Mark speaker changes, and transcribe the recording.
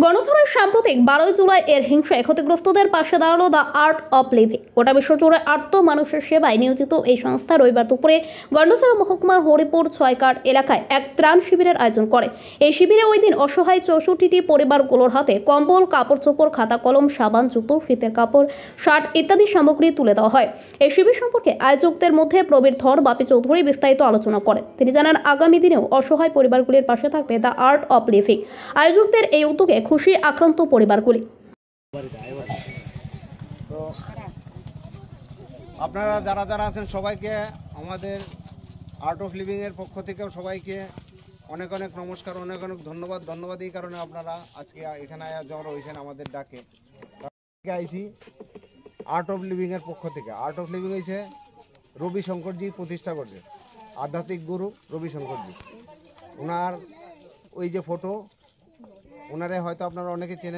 Speaker 1: গণছড়ার সাম্প্রতিক 12 জুলাই এর হিংসায় ক্ষতিগ্রস্তদের পাশে দাঁড়ালো দ্য আর্ট অফ লিভিং। গোটা বিশ্ব জুড়ে আর্ত মানুষের সেবায় নিয়োজিত এই সংস্থা রবিবার দুপুরে গন্ডছড়া মহকুমার হরিপুর 6 কাঠ এলাকায় এক ত্রাণ শিবিরের আয়োজন করে। এই শিবিরে ওই দিন অসহায় 64টি পরিবারগুলোর হাতে কম্বল, কাপড় চোপড়, খাতা কলম, সাবান, জুতো, শীতের কাপড়, শার্ট ইত্যাদি সামগ্রী তুলে দেওয়া হয়। এই শিবির সম্পর্কে আয়োজকদের মধ্যে প্রবীর ধর বাপি চৌধুরী বিস্তারিত আলোচনা করেন। তিনি জানান, আগামী দিনেও অসহায় পরিবারগুলির পাশে থাকবে দ্য আর্ট অফ লিভিং। আয়োজকদের এই উদ্যোগে খুশি আক্রান্ত পরিবারগুলি।
Speaker 2: তো আপনারা যারা যারা আছেন সবাইকে আমাদের আর্ট অফ লিভিং এর পক্ষ থেকে সবাইকে অনেক অনেক নমস্কার, অনেক অনেক ধন্যবাদ এই কারণে আপনারা আজকে এখানে জড়ো হয়েছেন আমাদের ডাকে। আইসি আর্ট অফ লিভিং এর পক্ষ থেকে। আর্ট অফ লিভিং হয়েছে রবি শঙ্করজি প্রতিষ্ঠা করছে, আধ্যাত্মিক গুরু রবি শঙ্করজি। ওনার ওই যে ফটো, ওনারে হয়তো আপনারা অনেকে চেনেন।